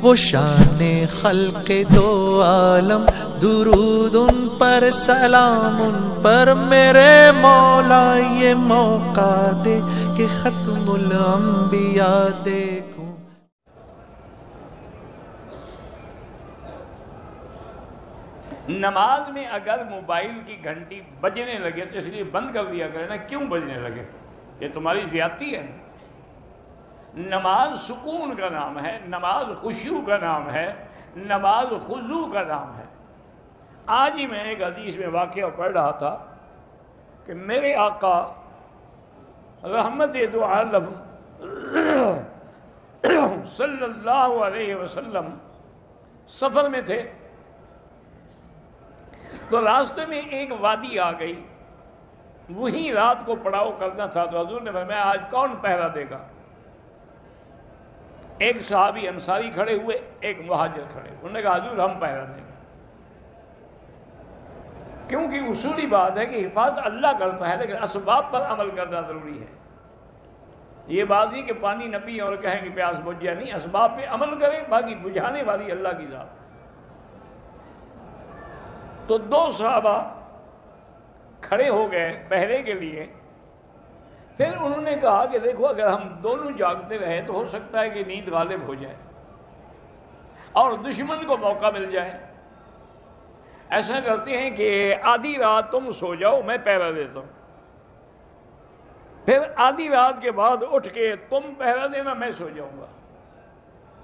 وہ شان خلق دو عالم، درود ان پر سلام ان پر، میرے مولا یہ موقع دے کہ ختم الانبیاء دیکھوں۔ نماز میں اگر موبائل کی گھنٹی بجنے لگے تو اس لیے بند کر دیا کرے نا، کیوں بجنے لگے؟ یہ تمہاری زیادتی ہے نا۔ نماز سکون کا نام ہے، نماز خشوع کا نام ہے، نماز خضوع کا نام ہے۔ آج ہی میں ایک حدیث میں واقعہ پڑھ رہا تھا کہ میرے آقا رحمت دو عالم صلی اللہ علیہ وسلم سفر میں تھے، تو راستے میں ایک وادی آ گئی، وہیں رات کو پڑاؤ کرنا تھا، تو حضور نے فرمایا آج کون پہرا دے گا؟ ایک صحابی انصاری کھڑے ہوئے، ایک مہاجر کھڑے ہوئے، انہوں نے کہا حضور ہم پہرا دیں گے، کیونکہ اصولی بات ہے کہ حفاظت اللہ کرتا ہے لیکن اسباب پر عمل کرنا ضروری ہے۔ یہ بات نہیں کہ پانی نہ پیئیں اور کہیں کہ پیاس بجھ جائے، نہیں، اسباب پہ عمل کریں، باقی بجھانے والی اللہ کی ذات ہے۔ تو دو صحابہ کھڑے ہو گئے پہرے کے لیے، پھر انہوں نے کہا کہ دیکھو اگر ہم دونوں جاگتے رہے تو ہو سکتا ہے کہ نیند غالب ہو جائے اور دشمن کو موقع مل جائے، ایسا کرتے ہیں کہ آدھی رات تم سو جاؤ، میں پہرا دیتا ہوں، پھر آدھی رات کے بعد اٹھ کے تم پہرا دینا، میں سو جاؤں گا،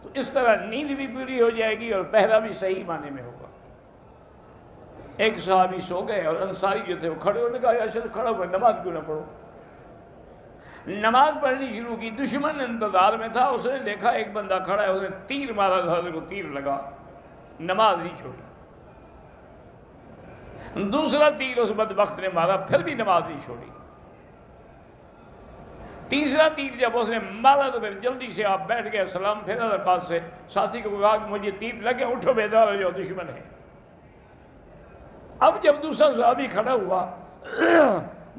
تو اس طرح نیند بھی پوری ہو جائے گی اور پہرا بھی صحیح معنی میں ہوگا۔ ایک صحابی سو گئے اور انصاری جو تھے وہ کھڑے ہونے کہا یا شد کھڑا ہوا نماز کیوں نہ پڑھو؟ نماز پڑھنی شروع کی، دشمن انتظار میں تھا، اس نے دیکھا ایک بندہ کھڑا ہے، اس نے تیر مارا، حضرت کو تیر لگا، نماز نہیں چھوڑی، دوسرا تیر اس بدبخت نے مارا، پھر بھی نماز نہیں چھوڑی، تیسرا تیر جب اس نے مارا تو پھر جلدی سے آپ بیٹھ گئے، سلام پھیرا رکعت سے، ساتھی کو کہا کہ مجھے تیر لگے، اٹھو بیدار ہو جاؤ، دشمن ہے۔ اب جب دوسرا صحابی کھڑا ہوا،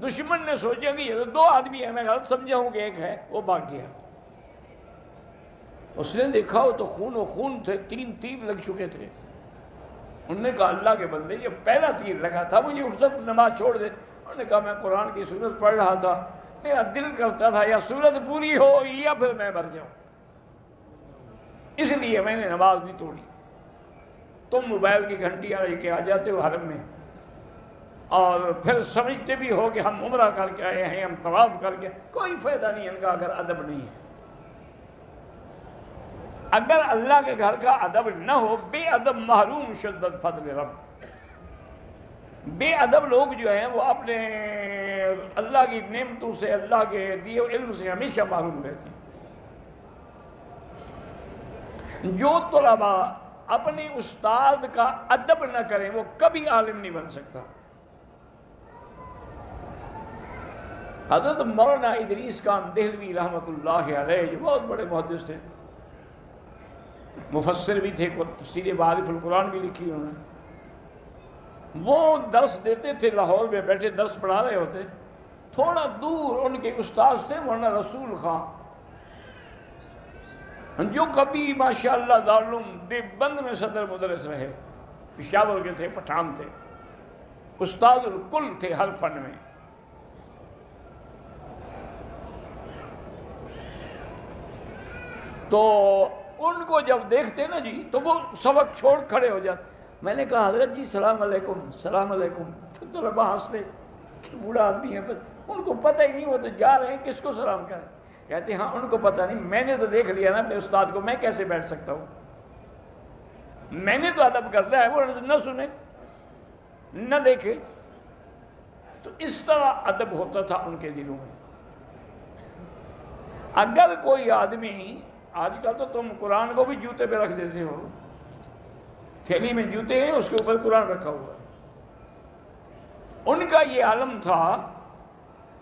دشمن نے سوچا کہ یہ تو دو آدمی ہیں، میں غلط سمجھا ہوں کہ ایک ہے، وہ بھاگ گیا۔ اس نے دیکھا وہ تو خون و خون تھے، 3 تیر لگ چکے تھے۔ انہوں نے کہا اللہ کے بندے یہ پہلا تیر لگا تھا، مجھے اس وقت نماز چھوڑ دے۔ انہوں نے کہا میں قرآن کی سورت پڑھ رہا تھا، میرا دل کرتا تھا یا سورت پوری ہو یا پھر میں مر جاؤں، اس لیے میں نے نماز نہیں توڑی۔ تم موبائل کی گھنٹیاں لے کے آ جاتے ہو حرم میں اور پھر سمجھتے بھی ہو کہ ہم عمرہ کر کے آئے ہیں، ہم طواف کر کے، کوئی فائدہ نہیں ان کا اگر ادب نہیں ہے۔ اگر اللہ کے گھر کا ادب نہ ہو، بے ادب محروم شدت فضل رب، بے ادب لوگ جو ہیں وہ اپنے اللہ کی نعمتوں سے، اللہ کے دیے علم سے ہمیشہ محروم رہتے ہیں۔ جو طلباء اپنے استاد کا ادب نہ کریں وہ کبھی عالم نہیں بن سکتا۔ حضرت مولانا ادریس خان دہلوی رحمۃ اللہ علیہ جو بہت بڑے محدث تھے، مفسر بھی تھے، تفسیر معارف القرآن بھی لکھی انہوں نے، وہ درس دیتے تھے، لاہور میں بیٹھے درس پڑھا رہے ہوتے، تھوڑا دور ان کے استاذ تھے مولانا رسول خان، جو کبھی ماشاءاللہ دارالعلوم دیوبند میں صدر مدرس رہے، پشاور کے تھے، پٹھان تھے، استاد الکل تھے ہر فن میں۔ تو ان کو جب دیکھتے نا جی تو وہ سبق چھوڑ کھڑے ہو جاتے۔ میں نے کہا حضرت جی سلام علیکم، سلام علیکم، تو طلباء ہنستے کہ بوڑھا آدمی ہے، ان کو پتہ ہی نہیں، وہ تو جا رہے ہیں کس کو سلام کریں۔ کہتے ہاں ان کو پتہ نہیں، میں نے تو دیکھ لیا نا اپنے استاد کو، میں کیسے بیٹھ سکتا ہوں، میں نے تو ادب کرنا ہے، وہ نہ سنے نہ دیکھے۔ تو اس طرح ادب ہوتا تھا ان کے دلوں میں۔ اگر کوئی آدمی، آج کل تو تم قرآن کو بھی جوتے پہ رکھ دیتے ہو، تھیلی میں جوتے ہیں اس کے اوپر قرآن رکھا ہوا ہے، ان کا یہ عالم تھا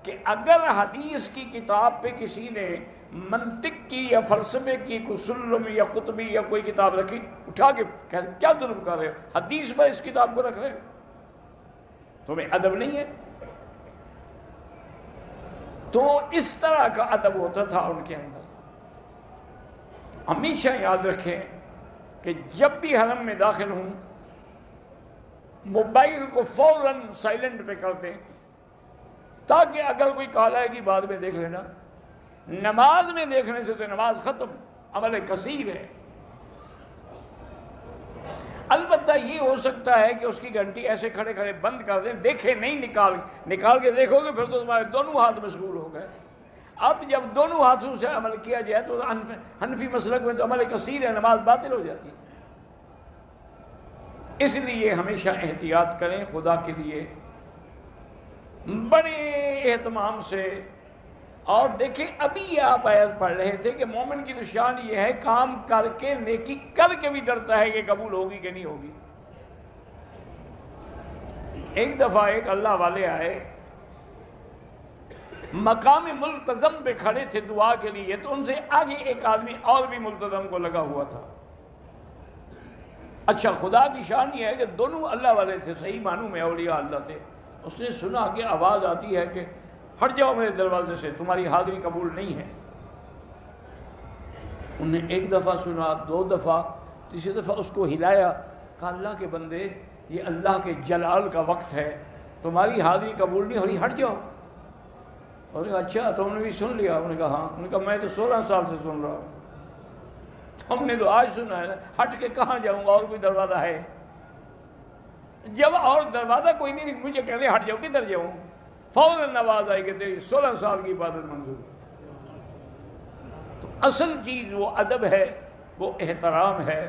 کہ اگر حدیث کی کتاب پہ کسی نے منطق کی یا فلسفے کی کوئی سلم یا قطبی یا کوئی کتاب رکھی، اٹھا کے کہتے کیا ظلم کر رہے ہو، حدیث پر اس کتاب کو رکھ رہے ہو، تمہیں ادب نہیں ہے۔ تو اس طرح کا ادب ہوتا تھا ان کے اندر۔ ہمیشہ یاد رکھیں کہ جب بھی حرم میں داخل ہوں موبائل کو فوراً سائلنٹ پہ کر دیں تاکہ اگر کوئی کال آئے گی بعد میں دیکھ لینا. نماز میں دیکھنے سے تو نماز ختم، عمل کثیر ہے. البتہ یہ ہو سکتا ہے کہ اس کی گھنٹی ایسے کھڑے کھڑے بند کر دیں، دیکھے نہیں، نکال کے دیکھو گے پھر تو تمہارے دونوں ہاتھ مشغول ہو گئے. اب جب دونوں ہاتھوں سے عمل کیا جائے تو حنفی مسلک میں تو عمل کثیر ہے، نماز باطل ہو جاتی ہے. اس لیے ہمیشہ احتیاط کریں خدا کے لیے بڑے اہتمام سے. اور دیکھیں ابھی یہ آپ آیت پڑھ رہے تھے کہ مومن کی نشان یہ ہے کام کر کے، نیکی کر کے بھی ڈرتا ہے کہ قبول ہوگی کہ نہیں ہوگی. ایک دفعہ ایک اللہ والے آئے، مقام ملتزم پہ کھڑے تھے دعا کے لیے، تو ان سے آگے ایک آدمی اور بھی ملتزم کو لگا ہوا تھا. اچھا خدا کی شان یہ ہے کہ دونوں اللہ والے سے صحیح معنوں میں اولیاء اللہ سے. اس نے سنا کہ آواز آتی ہے کہ ہٹ جاؤ میرے دروازے سے، تمہاری حاضری قبول نہیں ہے. انہیں ایک دفعہ سنا، دو دفعہ، تیسری دفعہ اس کو ہلایا، کہا اللہ کے بندے یہ اللہ کے جلال کا وقت ہے، تمہاری حاضری قبول نہیں ہو رہی، ہٹ جاؤ. انہوں نے کہا اچھا تم نے بھی سن لیا؟ انہوں نے کہا ہاں. انہوں نے کہا میں تو 16 سال سے سن رہا ہوں، ہم نے تو آج سنا ہے نا، ہٹ کے کہاں جاؤں گا، اور کوئی دروازہ ہے؟ جب اور دروازہ کوئی نہیں مجھے کہتے ہٹ جاؤ، کدھر جاؤں؟ فوراً آواز آئی کہ تیری 16 سال کی عبادت منظور. تو اصل چیز وہ ادب ہے، وہ احترام ہے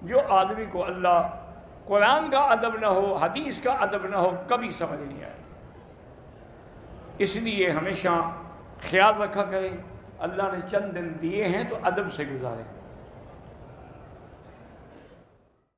جو آدمی کو اللہ قرآن کا ادب نہ ہو، حدیث کا ادب نہ ہو، کبھی سمجھ نہیں آئے. اس لیے ہمیشہ خیال رکھا کریں اللہ نے چند دن دیے ہیں تو ادب سے گزاریں.